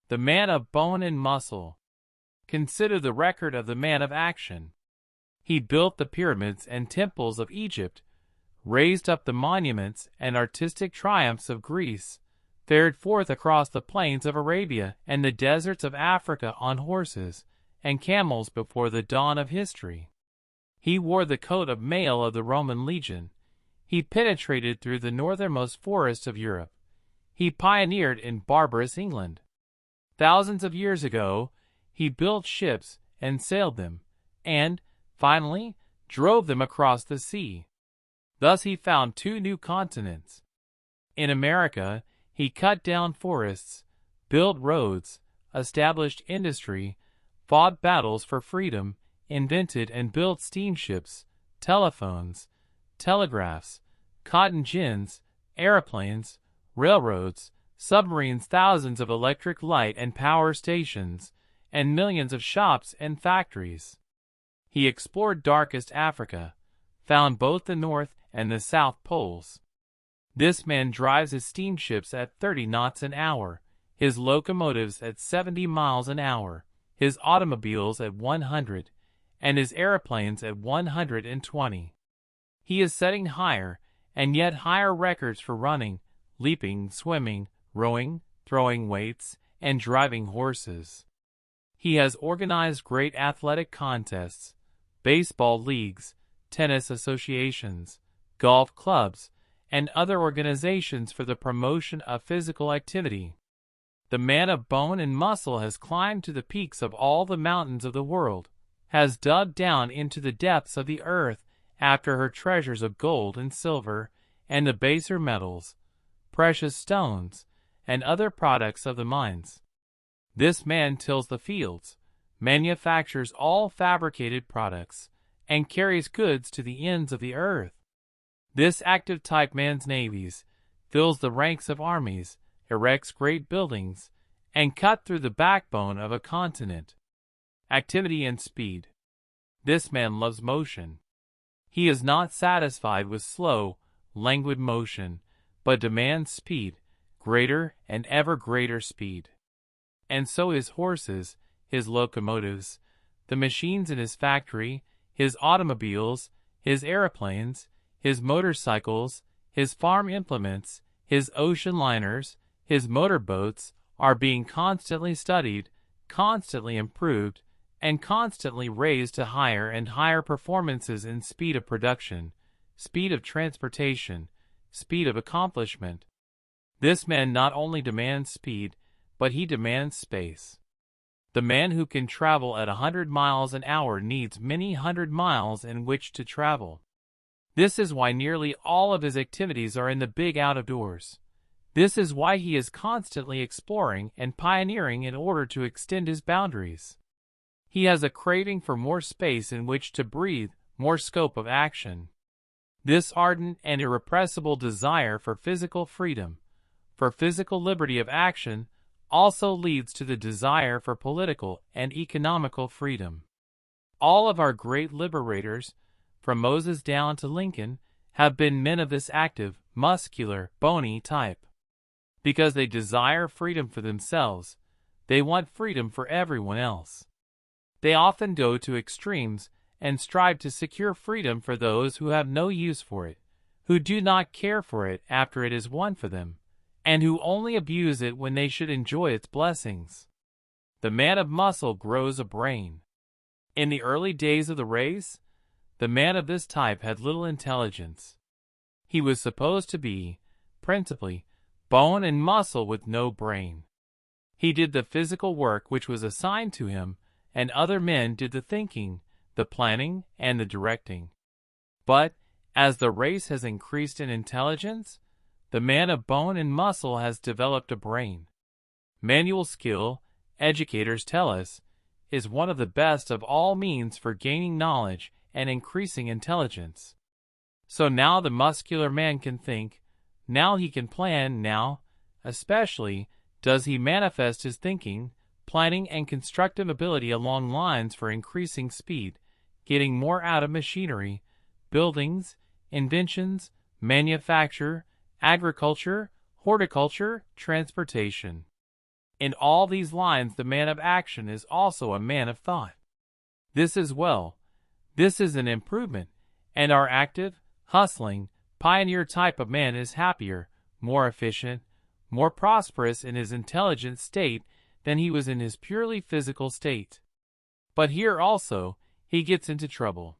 The man of bone and muscle. Consider the record of the man of action. He built the pyramids and temples of Egypt, raised up the monuments and artistic triumphs of Greece, fared forth across the plains of Arabia and the deserts of Africa on horses and camels before the dawn of history. He wore the coat of mail of the Roman legion. He penetrated through the northernmost forests of Europe. He pioneered in barbarous England. Thousands of years ago, he built ships and sailed them, and, finally, drove them across the sea. Thus he found 2 new continents. In America, he cut down forests, built roads, established industry, fought battles for freedom, invented and built steamships, telephones, telegraphs, cotton gins, airplanes, railroads, submarines, thousands of electric light and power stations, and millions of shops and factories. He explored darkest Africa, found both the North and the South Poles. This man drives his steamships at 30 knots an hour, his locomotives at 70 miles an hour, his automobiles at 100, and his airplanes at 120. He is setting higher and yet higher records for running, leaping, swimming, rowing, throwing weights, and driving horses. He has organized great athletic contests, baseball leagues, tennis associations, golf clubs, and other organizations for the promotion of physical activity. The man of bone and muscle has climbed to the peaks of all the mountains of the world, has dug down into the depths of the earth after her treasures of gold and silver, and the baser metals, precious stones, and other products of the mines. This man tills the fields, manufactures all fabricated products, and carries goods to the ends of the earth. This active type mans navies, fills the ranks of armies, erects great buildings, and cut through the backbone of a continent. Activity and speed. This man loves motion. He is not satisfied with slow, languid motion, but demands speed, greater and ever greater speed. And so his horses, his locomotives, the machines in his factory, his automobiles, his airplanes, his motorcycles, his farm implements, his ocean liners, his motorboats are being constantly studied, constantly improved, and constantly raised to higher and higher performances in speed of production, speed of transportation, speed of accomplishment. This man not only demands speed, but he demands space. The man who can travel at 100 miles an hour needs many hundred miles in which to travel. This is why nearly all of his activities are in the big out-of-doors. This is why he is constantly exploring and pioneering in order to extend his boundaries. He has a craving for more space in which to breathe, more scope of action. This ardent and irrepressible desire for physical freedom, for physical liberty of action, also leads to the desire for political and economical freedom. All of our great liberators, from Moses down to Lincoln, have been men of this active, muscular, bony type. Because they desire freedom for themselves, they want freedom for everyone else. They often go to extremes and strive to secure freedom for those who have no use for it, who do not care for it after it is won for them, and who only abuse it when they should enjoy its blessings. The man of muscle grows a brain. In the early days of the race, the man of this type had little intelligence. He was supposed to be, principally, bone and muscle with no brain. He did the physical work which was assigned to him, and other men did the thinking, the planning, and the directing. But, as the race has increased in intelligence, the man of bone and muscle has developed a brain. Manual skill, educators tell us, is one of the best of all means for gaining knowledge and increasing intelligence. So now the muscular man can think, now he can plan, now, especially, does he manifest his thinking, planning, and constructive ability along lines for increasing speed, getting more out of machinery, buildings, inventions, manufacture, agriculture, horticulture, transportation. In all these lines the man of action is also a man of thought. This is well. This is an improvement, and our active, hustling, pioneer type of man is happier, more efficient, more prosperous in his intelligent state than he was in his purely physical state. But here also, he gets into trouble.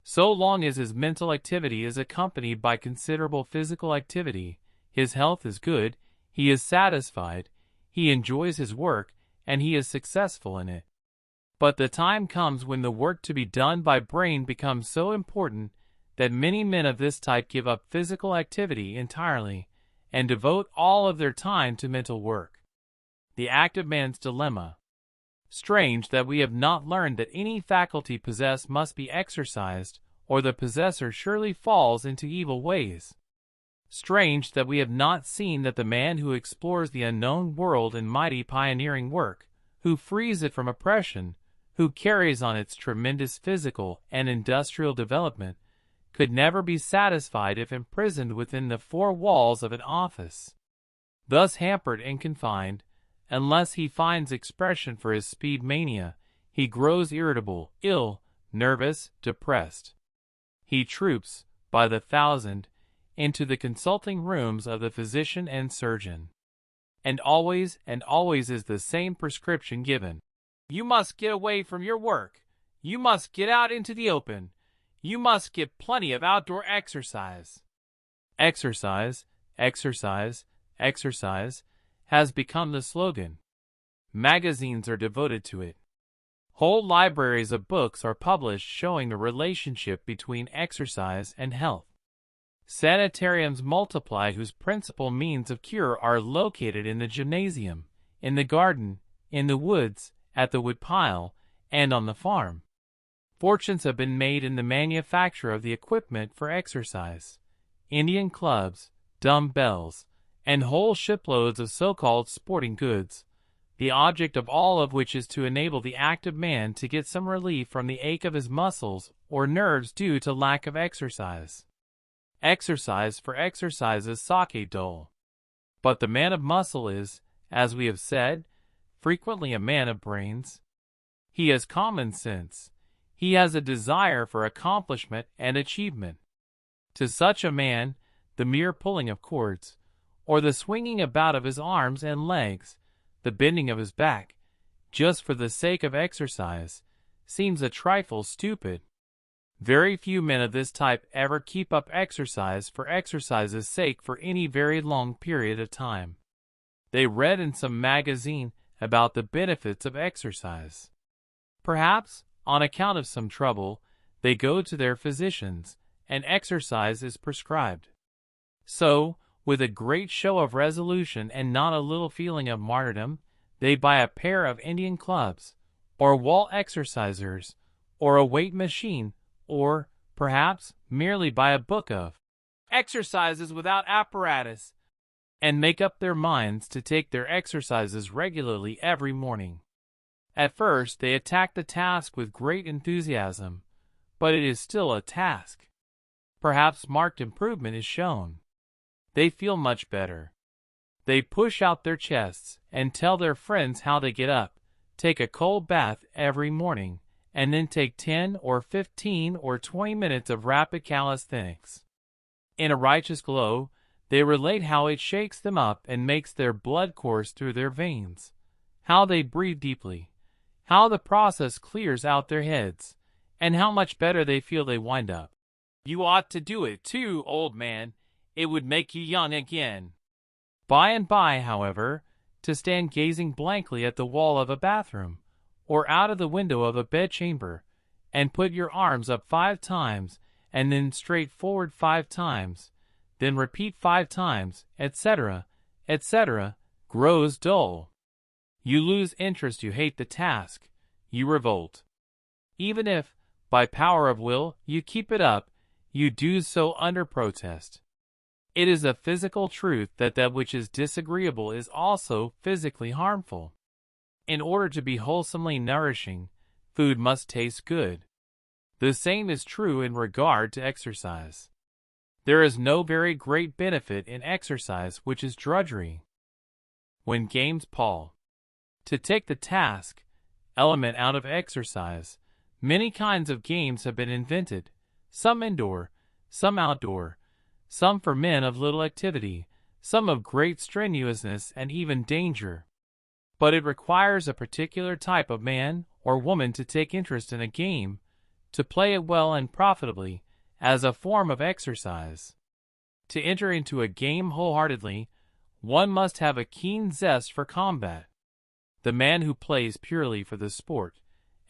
So long as his mental activity is accompanied by considerable physical activity, his health is good, he is satisfied, he enjoys his work, and he is successful in it. But the time comes when the work to be done by brain becomes so important that many men of this type give up physical activity entirely and devote all of their time to mental work. The active man's dilemma. Strange that we have not learned that any faculty possessed must be exercised, or the possessor surely falls into evil ways. Strange that we have not seen that the man who explores the unknown world in mighty pioneering work, who frees it from oppression, who carries on its tremendous physical and industrial development, could never be satisfied if imprisoned within the four walls of an office. Thus hampered and confined, unless he finds expression for his speed mania, he grows irritable, ill, nervous, depressed. He troops, by the thousand, into the consulting rooms of the physician and surgeon. And always is the same prescription given. You must get away from your work. You must get out into the open. You must get plenty of outdoor exercise. Exercise, exercise, exercise has become the slogan. Magazines are devoted to it. Whole libraries of books are published showing the relationship between exercise and health. Sanitariums multiply whose principal means of cure are located in the gymnasium, in the garden, in the woods, at the woodpile, and on the farm. Fortunes have been made in the manufacture of the equipment for exercise. Indian clubs, dumb-bells, and whole shiploads of so-called sporting goods, the object of all of which is to enable the active man to get some relief from the ache of his muscles or nerves due to lack of exercise. Exercise for exercise's sake dull. But the man of muscle is, as we have said, frequently a man of brains. He has common sense. He has a desire for accomplishment and achievement. To such a man, the mere pulling of cords, or the swinging about of his arms and legs, the bending of his back, just for the sake of exercise, seems a trifle stupid. Very few men of this type ever keep up exercise for exercise's sake for any very long period of time. They read in some magazine about the benefits of exercise. Perhaps, on account of some trouble, they go to their physicians, and exercise is prescribed. So, with a great show of resolution and not a little feeling of martyrdom, they buy a pair of Indian clubs, or wall exercisers, or a weight machine, or, perhaps, merely buy a book of exercises without apparatus, and make up their minds to take their exercises regularly every morning. At first they attack the task with great enthusiasm, but it is still a task. Perhaps marked improvement is shown. They feel much better. They push out their chests and tell their friends how they get up, take a cold bath every morning, and then take 10 or 15 or 20 minutes of rapid calisthenics. In a righteous glow, they relate how it shakes them up and makes their blood course through their veins, how they breathe deeply, how the process clears out their heads, and how much better they feel they wind up. You ought to do it too, old man. It would make you young again. By and by, however, to stand gazing blankly at the wall of a bathroom, or out of the window of a bedchamber, and put your arms up 5 times, and then straight forward 5 times, then repeat 5 times, etc., etc., grows dull. You lose interest, you hate the task, you revolt. Even if, by power of will, you keep it up, you do so under protest. It is a physical truth that that which is disagreeable is also physically harmful. In order to be wholesomely nourishing, food must taste good. The same is true in regard to exercise. There is no very great benefit in exercise which is drudgery. When James Paul To take the task element out of exercise, many kinds of games have been invented, some indoor, some outdoor, some for men of little activity, some of great strenuousness and even danger. But it requires a particular type of man or woman to take interest in a game, to play it well and profitably, as a form of exercise. To enter into a game wholeheartedly, one must have a keen zest for combat. The man who plays purely for the sport,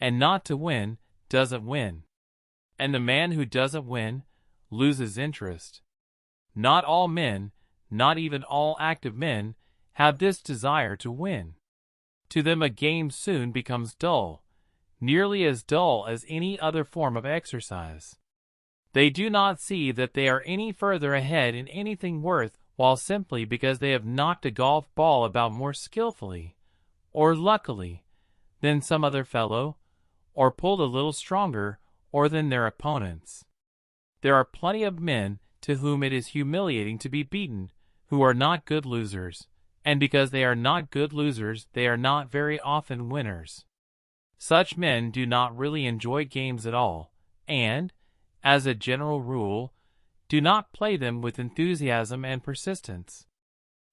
and not to win, doesn't win. And the man who doesn't win, loses interest. Not all men, not even all active men, have this desire to win. To them a game soon becomes dull, nearly as dull as any other form of exercise. They do not see that they are any further ahead in anything worth while simply because they have knocked a golf ball about more skillfully, or luckily, than some other fellow, or pulled a little stronger, or than their opponents. There are plenty of men to whom it is humiliating to be beaten, who are not good losers, and because they are not good losers they are not very often winners. Such men do not really enjoy games at all, and, as a general rule, do not play them with enthusiasm and persistence.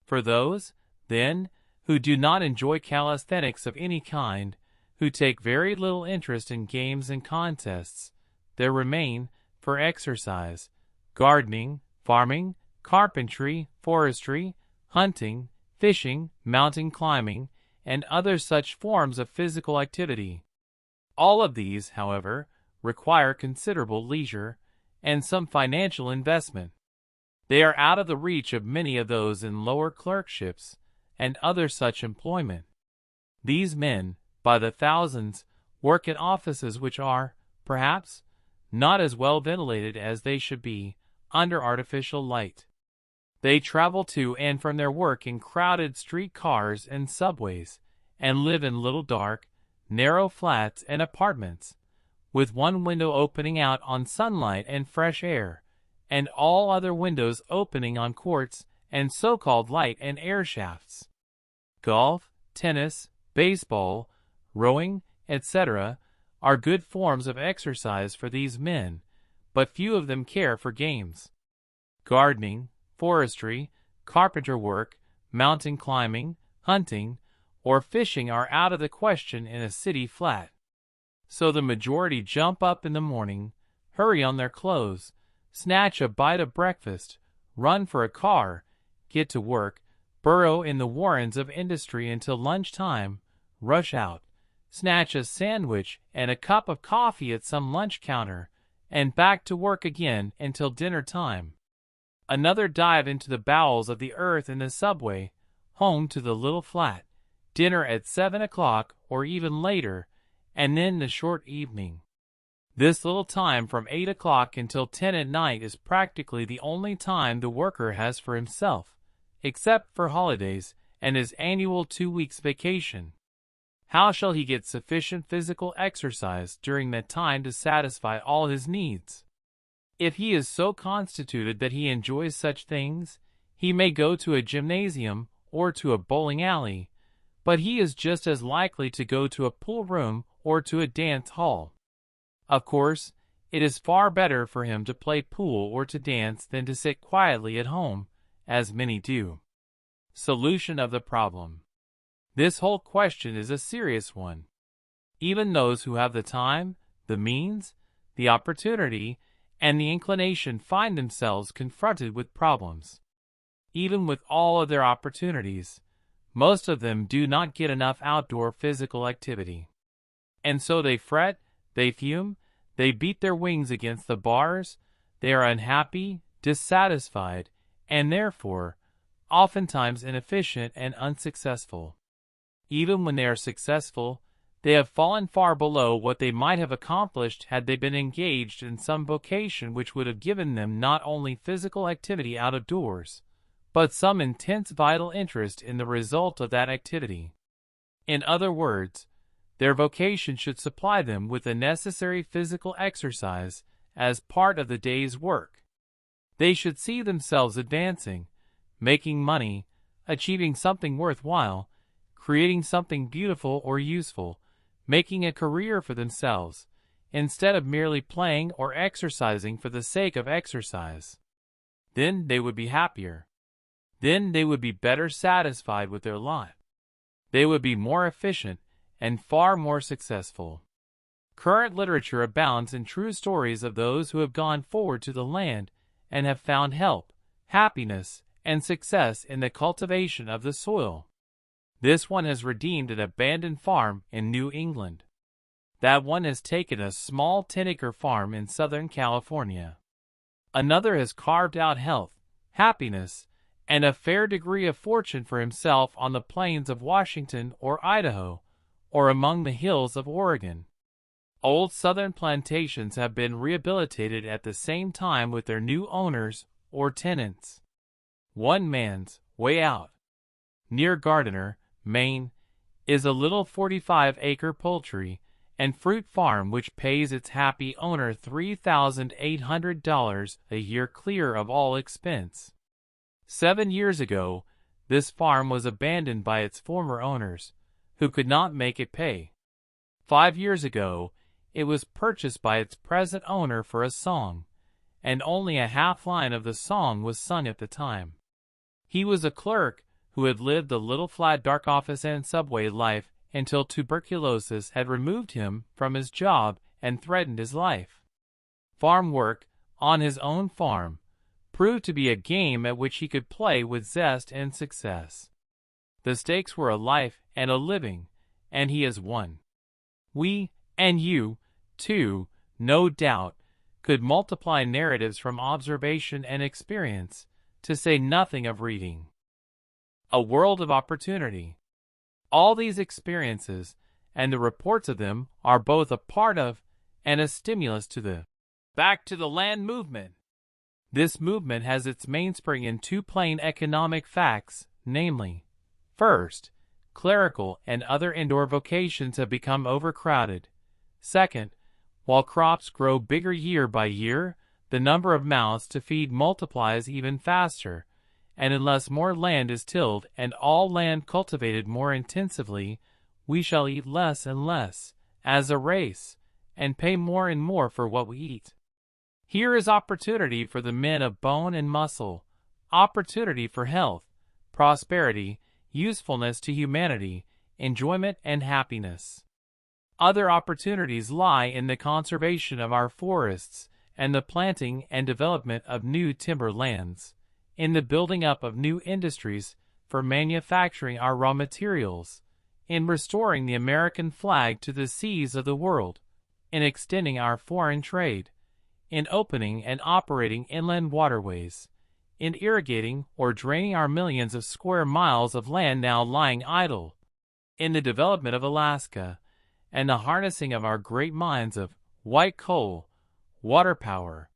For those, then, who do not enjoy calisthenics of any kind, who take very little interest in games and contests, there remain, for exercise, gardening, farming, carpentry, forestry, hunting, fishing, mountain climbing, and other such forms of physical activity. All of these, however, require considerable leisure and some financial investment. They are out of the reach of many of those in lower clerkships and other such employment. These men, by the thousands, work in offices which are, perhaps, not as well ventilated as they should be, under artificial light. They travel to and from their work in crowded street cars and subways, and live in little dark, narrow flats and apartments, with one window opening out on sunlight and fresh air, and all other windows opening on courts and so-called light and air shafts. Golf, tennis, baseball, rowing, etc., are good forms of exercise for these men, but few of them care for games. Gardening, forestry, carpenter work, mountain climbing, hunting, or fishing are out of the question in a city flat. So the majority jump up in the morning, hurry on their clothes, snatch a bite of breakfast, run for a car, get to work, burrow in the warrens of industry until lunch-time, rush out, snatch a sandwich and a cup of coffee at some lunch counter, and back to work again until dinner time. Another dive into the bowels of the earth in the subway, home to the little flat, dinner at 7 o'clock or even later, and then the short evening. This little time from 8 o'clock until 10 at night is practically the only time the worker has for himself, except for holidays and his annual 2 weeks vacation. How shall he get sufficient physical exercise during that time to satisfy all his needs? If he is so constituted that he enjoys such things, he may go to a gymnasium or to a bowling alley, but he is just as likely to go to a pool room or to a dance hall. Of course, it is far better for him to play pool or to dance than to sit quietly at home, as many do. Solution of the problem. This whole question is a serious one. Even those who have the time, the means, the opportunity, and the inclination find themselves confronted with problems. Even with all of their opportunities, most of them do not get enough outdoor physical activity. And so they fret, they fume, they beat their wings against the bars, they are unhappy, dissatisfied, and therefore, oftentimes inefficient and unsuccessful. Even when they are successful, they have fallen far below what they might have accomplished had they been engaged in some vocation which would have given them not only physical activity out of doors, but some intense vital interest in the result of that activity. In other words, their vocation should supply them with the necessary physical exercise as part of the day's work. They should see themselves advancing, making money, achieving something worthwhile, creating something beautiful or useful, making a career for themselves, instead of merely playing or exercising for the sake of exercise. Then they would be happier. Then they would be better satisfied with their lot. They would be more efficient and far more successful. Current literature abounds in true stories of those who have gone forward to the land and have found help, happiness, and success in the cultivation of the soil. This one has redeemed an abandoned farm in New England. That one has taken a small 10-acre farm in Southern California. Another has carved out health, happiness, and a fair degree of fortune for himself on the plains of Washington or Idaho, or among the hills of Oregon. Old Southern plantations have been rehabilitated at the same time with their new owners or tenants. One man's way out, near Gardiner, Maine, is a little 45-acre poultry and fruit farm which pays its happy owner $3,800 a year clear of all expense. 7 years ago, this farm was abandoned by its former owners, who could not make it pay. 5 years ago, it was purchased by its present owner for a song, and only a half line of the song was sung at the time. He was a clerk who had lived the little flat dark office and subway life until tuberculosis had removed him from his job and threatened his life. Farm work, on his own farm, proved to be a game at which he could play with zest and success. The stakes were a life and a living, and he has won. We, and you, too, no doubt, could multiply narratives from observation and experience, to say nothing of reading. A world of opportunity. All these experiences, and the reports of them, are both a part of, and a stimulus to the Back to the Land movement. This movement has its mainspring in two plain economic facts, namely, first, clerical and other indoor vocations have become overcrowded. Second, while crops grow bigger year by year, the number of mouths to feed multiplies even faster, and unless more land is tilled and all land cultivated more intensively, we shall eat less and less, as a race, and pay more and more for what we eat. Here is opportunity for the men of bone and muscle, opportunity for health, prosperity, usefulness to humanity, enjoyment and happiness. Other opportunities lie in the conservation of our forests and the planting and development of new timber lands, in the building up of new industries for manufacturing our raw materials, in restoring the American flag to the seas of the world, in extending our foreign trade, in opening and operating inland waterways, in irrigating or draining our millions of square miles of land now lying idle, in the development of Alaska, and the harnessing of our great mines of white coal, water power.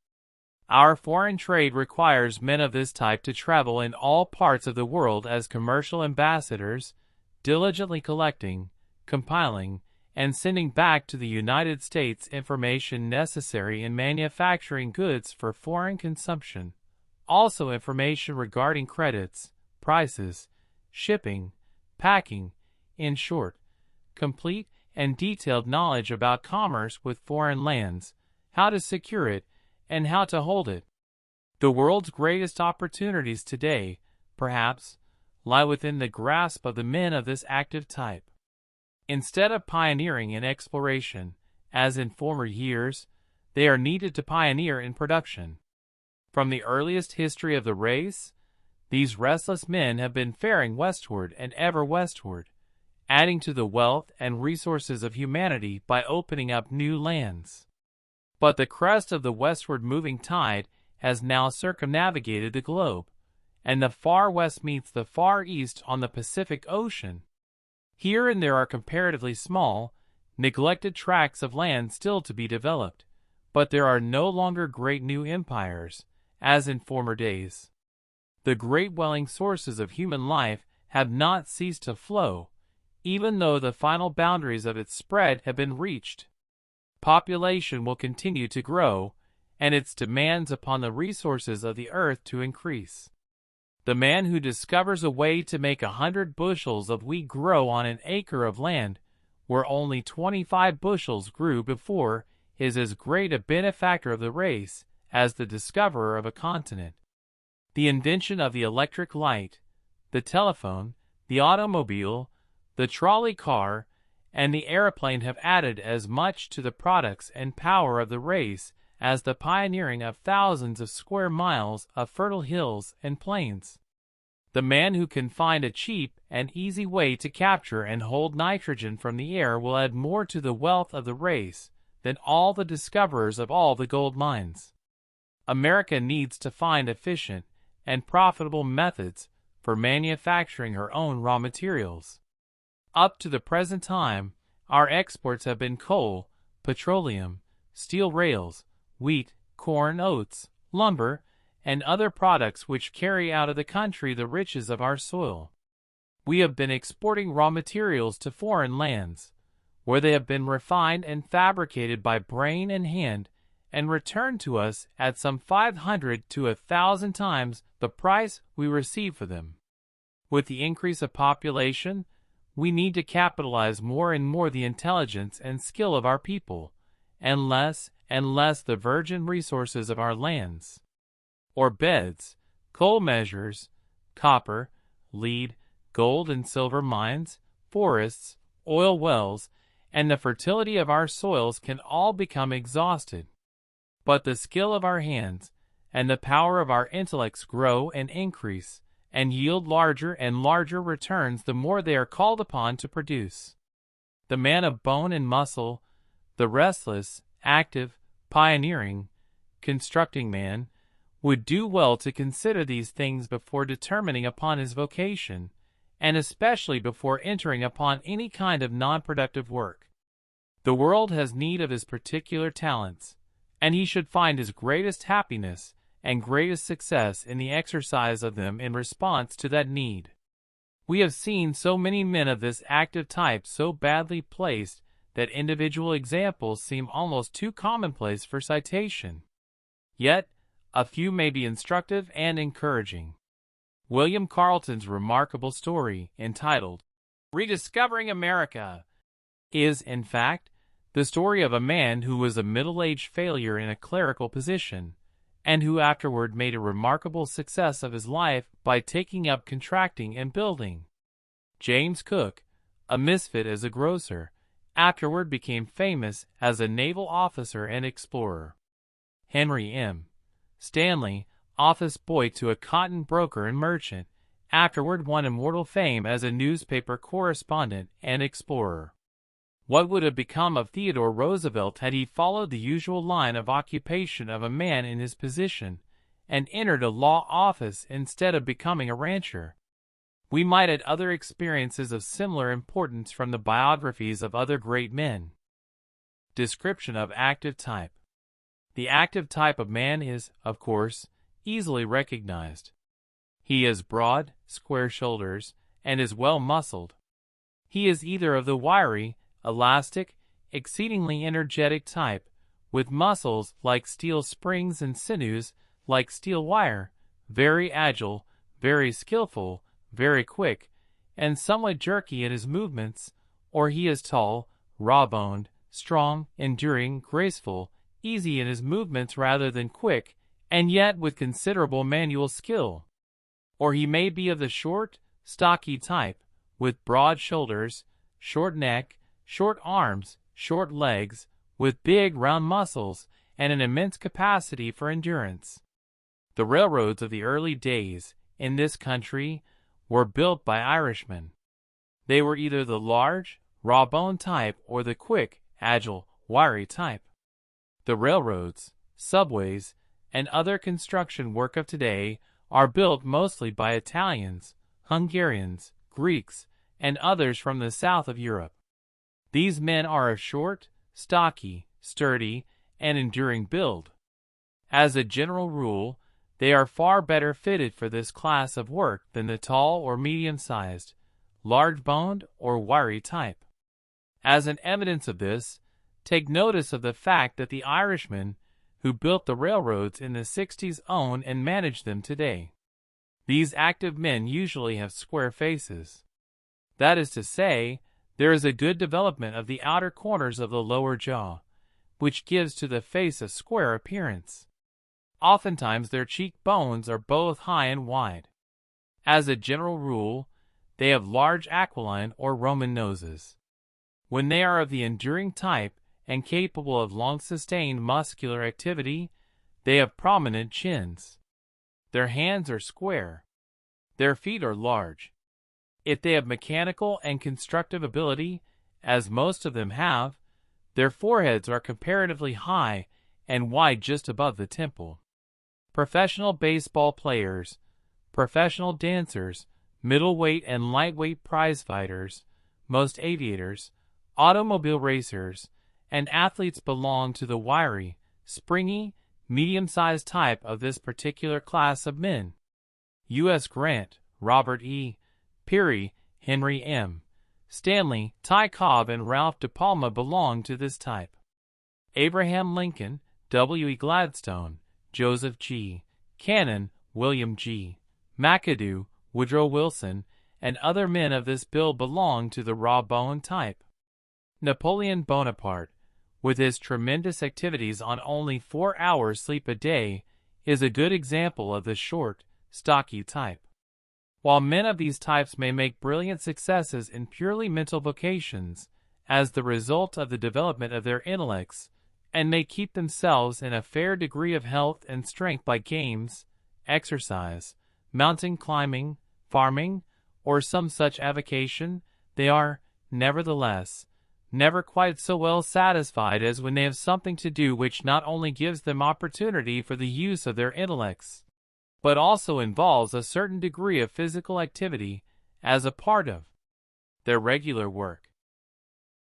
Our foreign trade requires men of this type to travel in all parts of the world as commercial ambassadors, diligently collecting, compiling, and sending back to the United States information necessary in manufacturing goods for foreign consumption, also information regarding credits, prices, shipping, packing, in short, complete and detailed knowledge about commerce with foreign lands, how to secure it, and how to hold it. The world's greatest opportunities today, perhaps, lie within the grasp of the men of this active type. Instead of pioneering in exploration, as in former years, they are needed to pioneer in production. From the earliest history of the race, these restless men have been faring westward and ever westward, adding to the wealth and resources of humanity by opening up new lands. But the crest of the westward moving tide has now circumnavigated the globe, and the far west meets the far east on the Pacific Ocean. Here and there are comparatively small, neglected tracts of land still to be developed, but there are no longer great new empires, as in former days. The great welling sources of human life have not ceased to flow, even though the final boundaries of its spread have been reached. Population will continue to grow, and its demands upon the resources of the earth to increase. The man who discovers a way to make 100 bushels of wheat grow on an acre of land where only 25 bushels grew before is as great a benefactor of the race as the discoverer of a continent. The invention of the electric light, the telephone, the automobile, the trolley car, and the airplane have added as much to the products and power of the race as the pioneering of thousands of square miles of fertile hills and plains. The man who can find a cheap and easy way to capture and hold nitrogen from the air will add more to the wealth of the race than all the discoverers of all the gold mines. America needs to find efficient and profitable methods for manufacturing her own raw materials. Up to the present time, our exports have been coal, petroleum, steel rails, wheat, corn, oats, lumber, and other products which carry out of the country the riches of our soil. We have been exporting raw materials to foreign lands, where they have been refined and fabricated by brain and hand, and returned to us at some 500 to 1,000 times the price we receive for them. With the increase of population, we need to capitalize more and more the intelligence and skill of our people, and less the virgin resources of our lands, or beds, coal measures, copper, lead, gold and silver mines, forests, oil wells, and the fertility of our soils can all become exhausted. But the skill of our hands and the power of our intellects grow and increase, and yield larger and larger returns the more they are called upon to produce. The man of bone and muscle, the restless, active, pioneering, constructing man, would do well to consider these things before determining upon his vocation, and especially before entering upon any kind of non-productive work. The world has need of his particular talents, and he should find his greatest happiness and greatest success in the exercise of them in response to that need. We have seen so many men of this active type so badly placed that individual examples seem almost too commonplace for citation. Yet, a few may be instructive and encouraging. William Carleton's remarkable story, entitled Rediscovering America, is, in fact, the story of a man who was a middle-aged failure in a clerical position, and who afterward made a remarkable success of his life by taking up contracting and building. James Cook, a misfit as a grocer, afterward became famous as a naval officer and explorer. Henry M. Stanley, office boy to a cotton broker and merchant, afterward won immortal fame as a newspaper correspondent and explorer. What would have become of Theodore Roosevelt had he followed the usual line of occupation of a man in his position, and entered a law office instead of becoming a rancher? We might add other experiences of similar importance from the biographies of other great men. Description of active type. The active type of man is, of course, easily recognized. He has broad, square shoulders, and is well muscled. He is either of the wiry, elastic, exceedingly energetic type, with muscles like steel springs and sinews like steel wire, very agile, very skillful, very quick, and somewhat jerky in his movements, or he is tall, raw-boned, strong, enduring, graceful, easy in his movements rather than quick, and yet with considerable manual skill. Or he may be of the short, stocky type, with broad shoulders, short neck, short arms, short legs, with big round muscles, and an immense capacity for endurance. The railroads of the early days, in this country, were built by Irishmen. They were either the large, raw-boned type or the quick, agile, wiry type. The railroads, subways, and other construction work of today are built mostly by Italians, Hungarians, Greeks, and others from the south of Europe. These men are of short, stocky, sturdy, and enduring build. As a general rule, they are far better fitted for this class of work than the tall or medium-sized, large-boned or wiry type. As an evidence of this, take notice of the fact that the Irishmen who built the railroads in the 60s own and manage them today. These active men usually have square faces. That is to say, there is a good development of the outer corners of the lower jaw, which gives to the face a square appearance. Oftentimes their cheekbones are both high and wide. As a general rule, they have large aquiline or Roman noses. When they are of the enduring type and capable of long-sustained muscular activity, they have prominent chins. Their hands are square. Their feet are large. If they have mechanical and constructive ability, as most of them have, their foreheads are comparatively high and wide just above the temple. Professional baseball players, professional dancers, middleweight and lightweight prize-fighters, most aviators, automobile racers, and athletes belong to the wiry, springy, medium-sized type of this particular class of men. U.S. Grant, Robert E. Peary, Henry M. Stanley, Ty Cobb, and Ralph De Palma belong to this type. Abraham Lincoln, W. E. Gladstone, Joseph G. Cannon, William G. McAdoo, Woodrow Wilson, and other men of this build belong to the raw-bone type. Napoleon Bonaparte, with his tremendous activities on only 4 hours sleep a day, is a good example of the short, stocky type. While men of these types may make brilliant successes in purely mental vocations, as the result of the development of their intellects, and may keep themselves in a fair degree of health and strength by games, exercise, mountain climbing, farming, or some such avocation, they are, nevertheless, never quite so well satisfied as when they have something to do which not only gives them opportunity for the use of their intellects, but also involves a certain degree of physical activity as a part of their regular work.